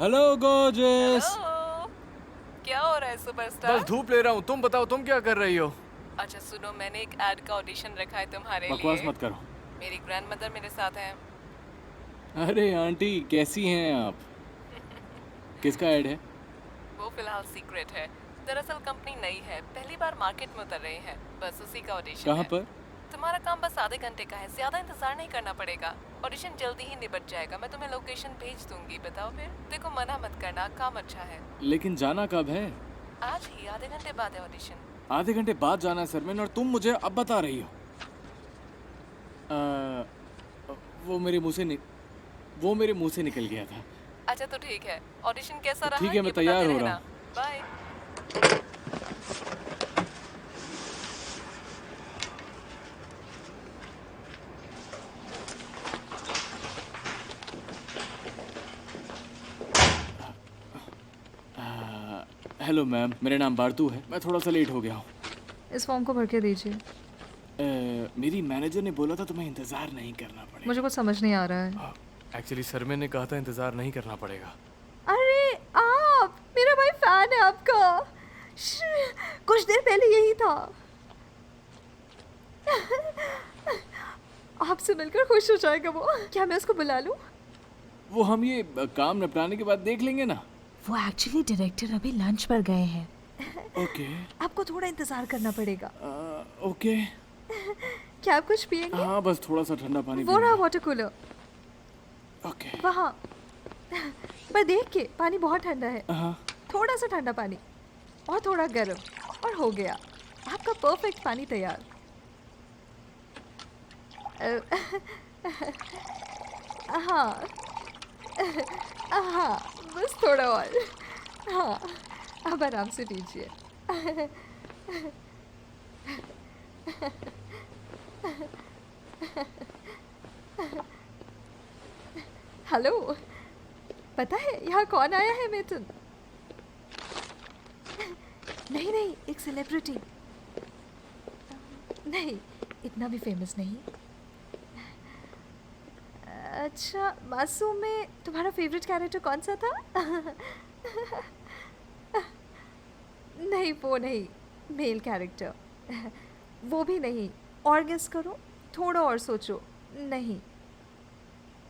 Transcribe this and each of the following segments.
Hello gorgeous. Hello. क्या हो रहा है सुपरस्टार? बस धूप ले रहा हूँ। तुम बताओ, तुम क्या कर रही हो? अच्छा सुनो, मैंने एक एड का ऑडिशन रखा है तुम्हारे बकवास लिए। मत करो। मेरी ग्रैंडमदर मेरे साथ है। अरे आंटी, कैसी हैं आप? किसका ऐड है? वो फिलहाल सीक्रेट है। दरअसल कंपनी नई है, पहली बार मार्केट में उतर रहे हैं, बस उसी का ऑडिशन कहाँ है। पर? तुम्हारा काम बस आधे घंटे का है, ज्यादा इंतजार नहीं करना पड़ेगा। ऑडिशन जल्दी ही निपट जाएगा, मैं तुम्हें लोकेशन भेज दूंगी। बताओ फिर। देखो मना मत करना, काम अच्छा है। लेकिन जाना कब है? आज ही आधे घंटे बाद है ऑडिशन। आधे घंटे बाद जाना है सरमन, और तुम मुझे अब बता रही हो? वो मेरे मुंह से वो मेरे मुंह से निकल गया था। अच्छा तो ठीक है, ऑडिशन कैसा रहा ठीक है, मैं ये तैयार बताते हो रहना। रहा हूँ। बाय। हेलो मैम, मेरा नाम बारतू है। मैं थोड़ा सा लेट हो गया हूँ। इस फॉर्म को भर के दीजिए। मेरी मैनेजर ने बोला था तुम्हें इंतज़ार नहीं करना पड़ेगा। मुझे कुछ समझ नहीं आ रहा है। एक्चुअली सर ने कहा था इंतजार नहीं करना पड़ेगा। अरे आप, मेरा भाई फैन है आपका। कुछ देर पहले यही था। आपसे मिलकर खुश हो जाएगा वो। क्या मैं उसको बुला लूं? वो हम ये काम निपटाने के बाद देख लेंगे ना। वो एक्चुअली डायरेक्टर अभी लंच पर गए हैं। ओके। आपको थोड़ा इंतजार करना पड़ेगा। ओके। क्या आप कुछ पिएंगे? हाँ, बस थोड़ा सा ठंडा पानी वो रहा पीऊंगा। Water cooler okay. वहाँ। पर देख के, पानी बहुत ठंडा है। हाँ। थोड़ा सा ठंडा पानी और थोड़ा गर्म, और हो गया आपका परफेक्ट पानी तैयार। हाँ हाँ, बस थोड़ा और। हाँ, अब आराम से पीजिए। हेलो, पता है यहाँ कौन आया है मिथुन? नहीं नहीं, एक सेलिब्रिटी। नहीं, इतना भी फेमस नहीं। अच्छा, मासूम में तुम्हारा फेवरेट कैरेक्टर कौन सा था? नहीं, वो नहीं, मेल कैरेक्टर। वो भी नहीं। और गेस करो, थोड़ा और सोचो। नहीं,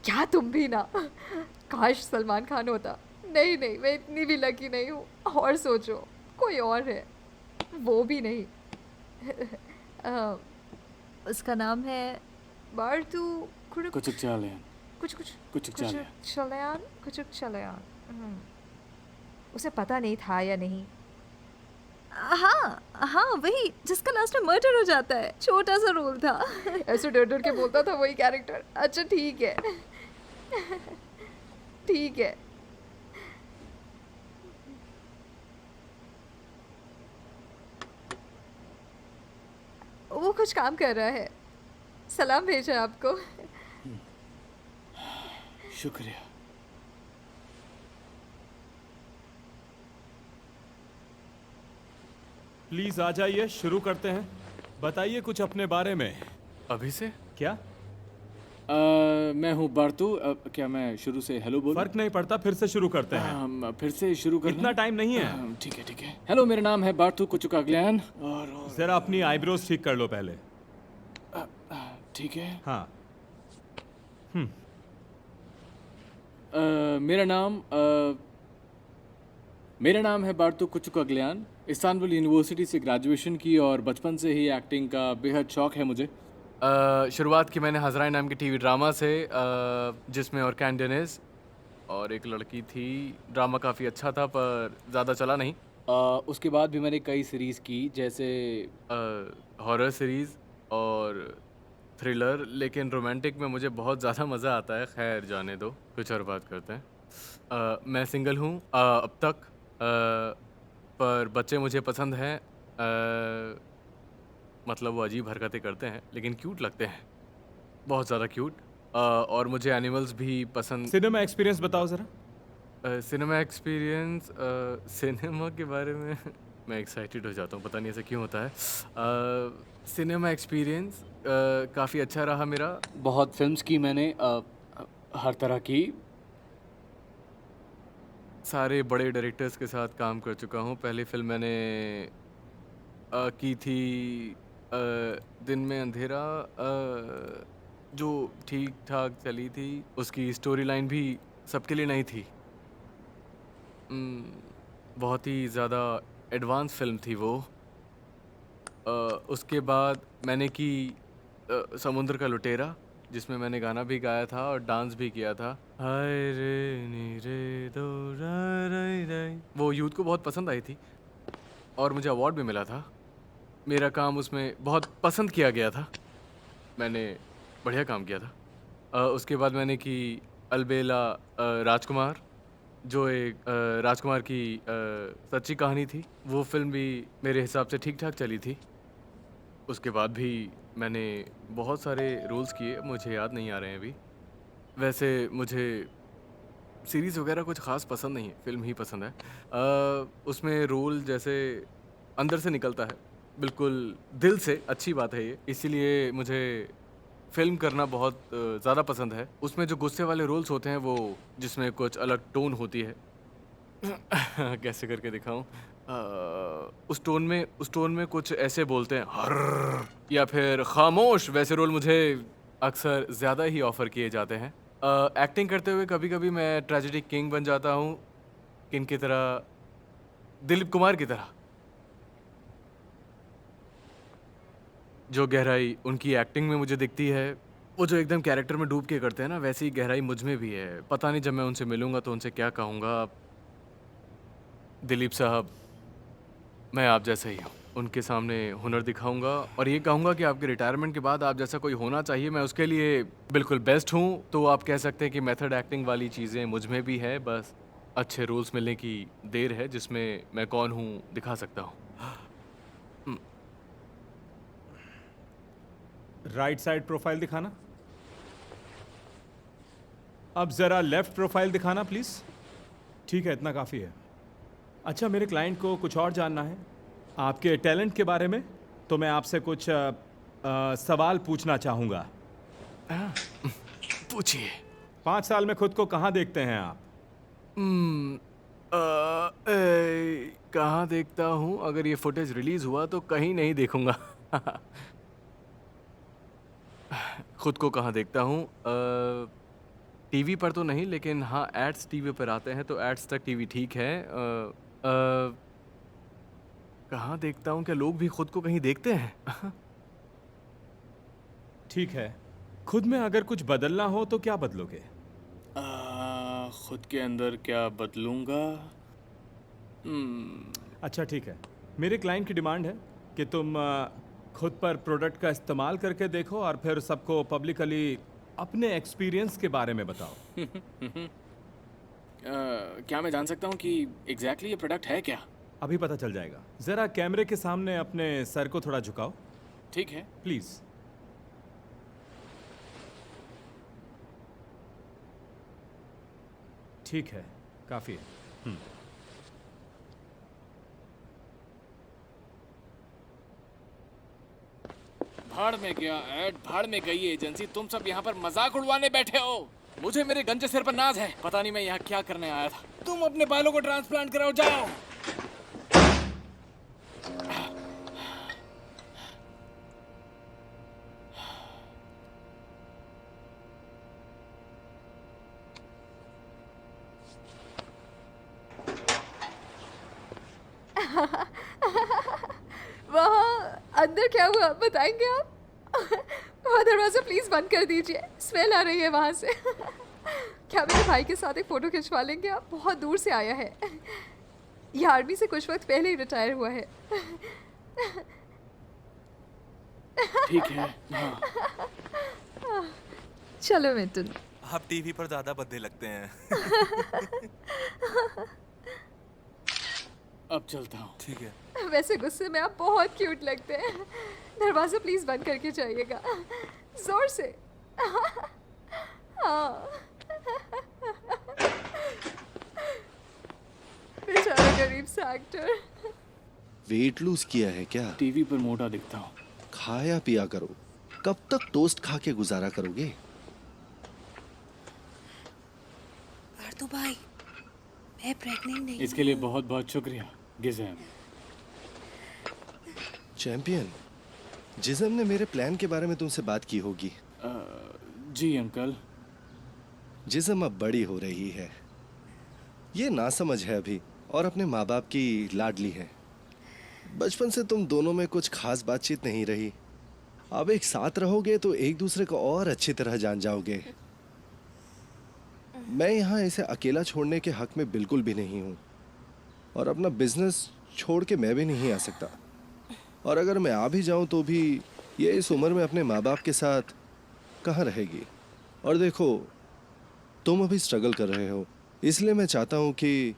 क्या तुम भी ना? काश सलमान खान होता। नहीं नहीं, मैं इतनी भी लकी नहीं हूँ। और सोचो, कोई और है। वो भी नहीं। उसका नाम है बारतू कुछ चालियन। कुछ कुछ कुछ चालियन। चलयान, कुछ चलयान। उसे पता नहीं था या नहीं। हाँ हाँ, वही जिसका लास्ट में मर्डर हो जाता है। छोटा सा रोल था। ऐसे डर डर के बोलता था, वही कैरेक्टर। अच्छा ठीक है। ठीक है। वो कुछ काम कर रहा है, सलाम भेजा आपको। शुक्रिया। प्लीज आ जाइए, शुरू करते हैं। बताइए कुछ अपने बारे में। अभी से? क्या मैं हूँ बारतू। क्या मैं शुरू से हेलो बोलूं? फर्क नहीं पड़ता, फिर से शुरू करते हैं। फिर से शुरू करना इतना है? टाइम नहीं है। ठीक है ठीक है। हेलो, मेरा नाम है बारतू कुचुकाग्ल्यान। और जरा अपनी आईब्रोज ठीक कर लो पहले। ठीक है। हाँ, मेरा नाम है बारतू कुचुकाग्ल्यान। इस्तांबुल यूनिवर्सिटी से ग्रेजुएशन की, और बचपन से ही एक्टिंग का बेहद शौक है मुझे। शुरुआत की मैंने हजराई नाम की टीवी ड्रामा से, जिसमें और कैंडेनिस और एक लड़की थी। ड्रामा काफ़ी अच्छा था पर ज़्यादा चला नहीं। उसके बाद भी मैंने कई सीरीज़ की, जैसे हॉरर सीरीज़ और थ्रिलर, लेकिन रोमांटिक में मुझे बहुत ज़्यादा मज़ा आता है। खैर जाने दो, कुछ और बात करते हैं। मैं सिंगल हूँ अब तक, पर बच्चे मुझे पसंद हैं। मतलब वो अजीब हरकतें करते हैं लेकिन क्यूट लगते हैं, बहुत ज़्यादा क्यूट। और मुझे एनिमल्स भी पसंद। सिनेमा एक्सपीरियंस बताओ जरा। सिनेमा एक्सपीरियंस, सिनेमा के बारे में मैं एक्साइटेड हो जाता हूँ, पता नहीं ऐसा क्यों होता है। सिनेमा एक्सपीरियंस काफ़ी अच्छा रहा मेरा। बहुत फिल्म्स की मैंने, हर तरह की। सारे बड़े डायरेक्टर्स के साथ काम कर चुका हूँ। पहली फ़िल्म मैंने की थी दिन में अंधेरा, जो ठीक-ठाक चली थी। उसकी स्टोरी लाइन भी सबके लिए नहीं थी। बहुत ही ज़्यादा एडवांस फ़िल्म थी वो। उसके बाद मैंने की समुद्र का लुटेरा, जिसमें मैंने गाना भी गाया था और डांस भी किया था। हाय रे नी रे दो रा रई रई। वो यूथ को बहुत पसंद आई थी और मुझे अवार्ड भी मिला था। मेरा काम उसमें बहुत पसंद किया गया था। मैंने बढ़िया काम किया था। उसके बाद मैंने की अलबेला राजकुमार, जो एक राजकुमार की सच्ची कहानी थी। वो फ़िल्म भी मेरे हिसाब से ठीक-ठाक चली थी। उसके बाद भी मैंने बहुत सारे रोल्स किए, मुझे याद नहीं आ रहे हैं अभी। वैसे मुझे सीरीज़ वगैरह कुछ ख़ास पसंद नहीं है, फ़िल्म ही पसंद है। उसमें रोल जैसे अंदर से निकलता है, बिल्कुल दिल से, अच्छी बात है ये। इसीलिए मुझे फ़िल्म करना बहुत ज़्यादा पसंद है। उसमें जो गुस्से वाले रोल्स होते हैं, वो जिसमें कुछ अलग टोन होती है। कैसे करके दिखाऊँ? उस टोन में कुछ ऐसे बोलते हैं हर्र या फिर खामोश, वैसे रोल मुझे अक्सर ज़्यादा ही ऑफ़र किए जाते हैं। एक्टिंग करते हुए कभी-कभी मैं ट्रेजेडी किंग बन जाता हूँ। किन की तरह? दिलीप कुमार की तरह। जो गहराई उनकी एक्टिंग में मुझे दिखती है, वो जो एकदम कैरेक्टर में डूब के करते हैं ना, वैसी गहराई मुझ में भी है। पता नहीं जब मैं उनसे मिलूँगा तो उनसे क्या कहूँगा। दिलीप साहब, मैं आप जैसा ही हूँ। उनके सामने हुनर दिखाऊँगा और ये कहूँगा कि आपके रिटायरमेंट के बाद आप जैसा कोई होना चाहिए, मैं उसके लिए बिल्कुल बेस्ट हूँ। तो आप कह सकते हैं कि मेथड एक्टिंग वाली चीज़ें मुझ में भी है, बस अच्छे रोल्स मिलने की देर है, जिसमें मैं कौन हूँ दिखा सकता हूँ। राइट साइड प्रोफाइल दिखाना। अब ज़रा लेफ्ट प्रोफाइल दिखाना प्लीज़। ठीक है, इतना काफ़ी है। अच्छा, मेरे क्लाइंट को कुछ और जानना है आपके टैलेंट के बारे में, तो मैं आपसे कुछ सवाल पूछना चाहूँगा। पूछिए। 5 साल में खुद को कहाँ देखते हैं आप? कहाँ देखता हूँ? अगर ये फुटेज रिलीज़ हुआ तो कहीं नहीं देखूँगा। खुद को कहाँ देखता हूँ? टीवी पर तो नहीं, लेकिन हाँ, एड्स टीवी पर आते हैं, तो एड्स तक टीवी ठीक है। कहाँ देखता हूँ? क्या लोग भी खुद को कहीं देखते हैं? ठीक है, खुद में अगर कुछ बदलना हो तो क्या बदलोगे? खुद के अंदर क्या बदलूंगा? अच्छा ठीक है, मेरे क्लाइंट की डिमांड है कि तुम खुद पर प्रोडक्ट का इस्तेमाल करके देखो और फिर सबको पब्लिकली अपने एक्सपीरियंस के बारे में बताओ। क्या मैं जान सकता हूँ कि एग्जैक्टली ये प्रोडक्ट है क्या? अभी पता चल जाएगा। ज़रा कैमरे के सामने अपने सर को थोड़ा झुकाओ ठीक है। प्लीज़। ठीक है, काफ़ी है। भाड़ में गया ऐड, भाड़ में गई एजेंसी, तुम सब यहाँ पर मजाक उड़वाने बैठे हो। मुझे मेरे गंजे सिर पर नाज है। पता नहीं मैं यहाँ क्या करने आया था। तुम अपने बालों को ट्रांसप्लांट कराओ, जाओ। वहाँ अंदर क्या हुआ बताएंगे आप? वहाँ दरवाज़ा प्लीज़ बंद कर दीजिए, स्मेल आ रही है वहाँ से। क्या मेरे भाई के साथ एक फ़ोटो खिंचवा लेंगे आप? बहुत दूर से आया है। ये आर्मी से कुछ वक्त पहले ही रिटायर हुआ है। ठीक है। हाँ। चलो मिटन। आप टीवी पर ज़्यादा भद्दे लगते हैं। अब चलता हूँ। ठीक है। वैसे गुस्से में आप बहुत क्यूट लगते हैं। दरवाज़ा प्लीज़ बंद करके जाइएगा, ज़ोर से। हाँ। बेचारा गरीब सा एक्टर। वेट लूज किया है क्या? टीवी पर मोटा दिखता हूँ। खाया पिया करो। कब तक टोस्ट खा के गुजारा करोगे? पार्थो भाई, मैं प्रेग्नेंट नहीं इसके लिए बहुत बहुत शुक्रिया गिज़म। चैंपियन, जिज़म ने मेरे प्लान के बारे में तुमसे बात की होगी। जी अंकल। जिज़म अब बड़ी हो रही है, ये नासमझ है अभी और अपने माँ बाप की लाडली है। बचपन से तुम दोनों में कुछ खास बातचीत नहीं रही। अब एक साथ रहोगे तो एक दूसरे को और अच्छी तरह जान जाओगे। मैं यहाँ इसे अकेला छोड़ने के हक में बिल्कुल भी नहीं हूँ और अपना बिजनेस छोड़ के मैं भी नहीं आ सकता। और अगर मैं आ भी जाऊँ तो भी ये इस उम्र में अपने माँ बाप के साथ कहाँ रहेगी। और देखो, तुम अभी स्ट्रगल कर रहे हो, इसलिए मैं चाहता हूँ कि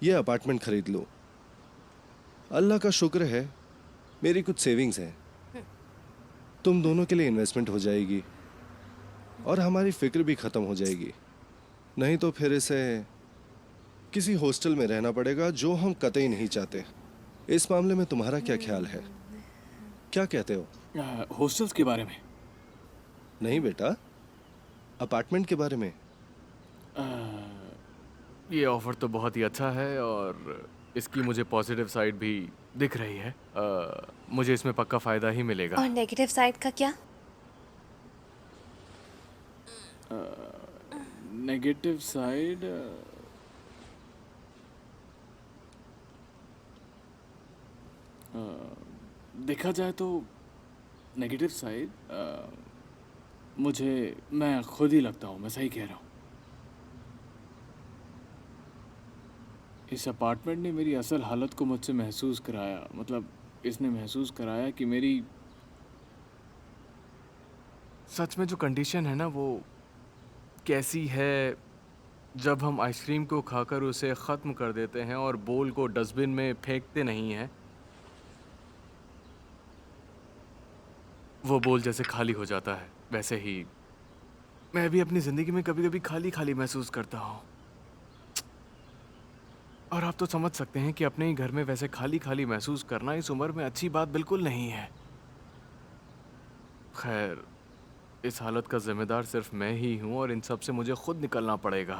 ये अपार्टमेंट खरीद लो। अल्लाह का शुक्र है मेरी कुछ सेविंग्स हैं, तुम दोनों के लिए इन्वेस्टमेंट हो जाएगी और हमारी फिक्र भी ख़त्म हो जाएगी। नहीं तो फिर इसे किसी हॉस्टल में रहना पड़ेगा, जो हम कतई नहीं चाहते। इस मामले में तुम्हारा क्या ख्याल है, क्या कहते हो? हॉस्टल्स के बारे में? नहीं बेटा, अपार्टमेंट के बारे में। ये ऑफ़र तो बहुत ही अच्छा है और इसकी मुझे पॉजिटिव साइड भी दिख रही है। मुझे इसमें पक्का फ़ायदा ही मिलेगा। और नेगेटिव साइड का क्या? नेगेटिव साइड देखा जाए तो नेगेटिव साइड मैं खुद ही लगता हूँ। मैं सही कह रहा हूँ। इस अपार्टमेंट ने मेरी असल हालत को मुझसे महसूस कराया। मतलब इसने महसूस कराया कि मेरी सच में जो कंडीशन है ना, वो कैसी है जब हम आइसक्रीम को खाकर उसे ख़त्म कर देते हैं और बोल को डस्टबिन में फेंकते नहीं हैं। वो बोल जैसे खाली हो जाता है, वैसे ही मैं भी अपनी ज़िंदगी में कभी कभी खाली खाली महसूस करता हूँ। और आप तो समझ सकते हैं कि अपने ही घर में वैसे खाली खाली महसूस करना इस उम्र में अच्छी बात बिल्कुल नहीं है। खैर, इस हालत का जिम्मेदार सिर्फ मैं ही हूँ और इन सब से मुझे खुद निकलना पड़ेगा।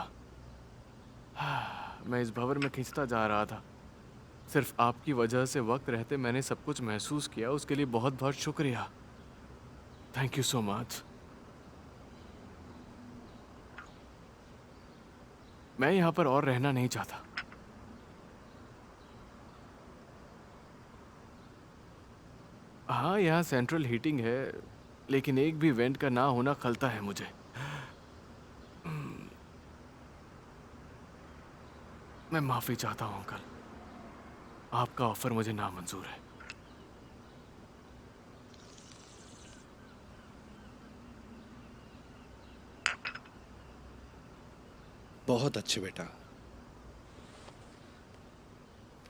मैं इस भंवर में खिंचता जा रहा था। सिर्फ आपकी वजह से वक्त रहते मैंने सब कुछ महसूस किया, उसके लिए बहुत बहुत शुक्रिया। Thank you so much. मैं यहाँ पर और रहना नहीं चाहता। हाँ, यहाँ सेंट्रल हीटिंग है, लेकिन एक भी वेंट का ना होना खलता है मुझे। मैं माफ़ी चाहता हूँ अंकल, आपका ऑफर मुझे नामंजूर है। बहुत अच्छे बेटा,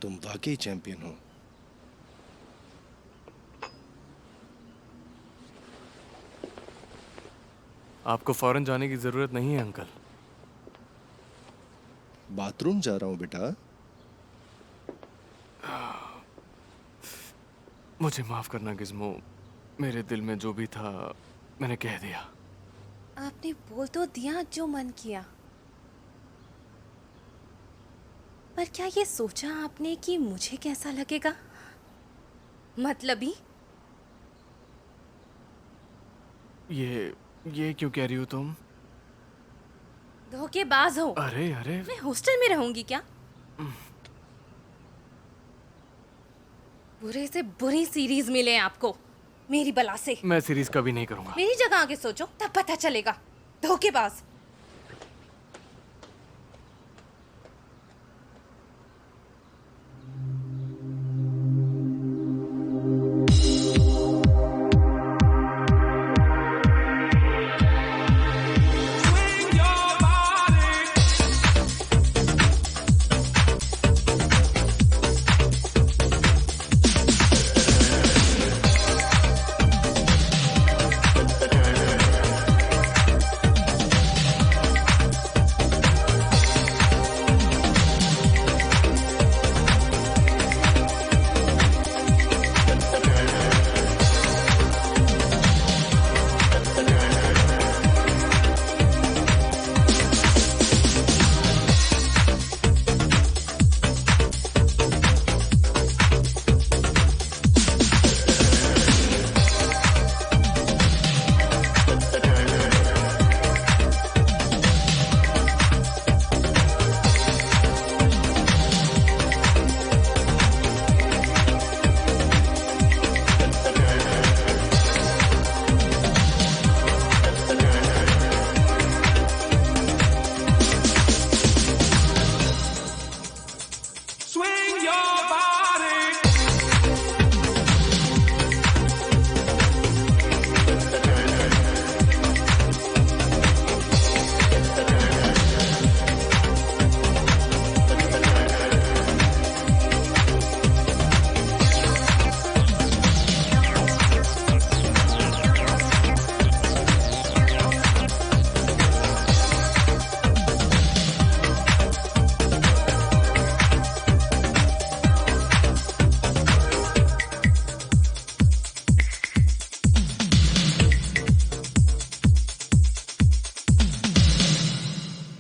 तुम वाकई चैंपियन हो। आपको फौरन जाने की ज़रूरत नहीं है अंकल। बाथरूम जा रहा हूँ बेटा। मुझे माफ़ करना गिज़्मो, मेरे दिल में जो भी था मैंने कह दिया। आपने बोल तो दिया जो मन किया, पर क्या ये सोचा आपने कि मुझे कैसा लगेगा? मतलबी? ये क्यों कह रही हो तुम? धोखेबाज हो। अरे अरे, मैं हॉस्टल में रहूंगी क्या? बुरे से बुरी सीरीज मिले आपको मेरी बला से। मैं सीरीज कभी नहीं करूँगा। मेरी जगह आके सोचो, तब पता चलेगा। धोखेबाज।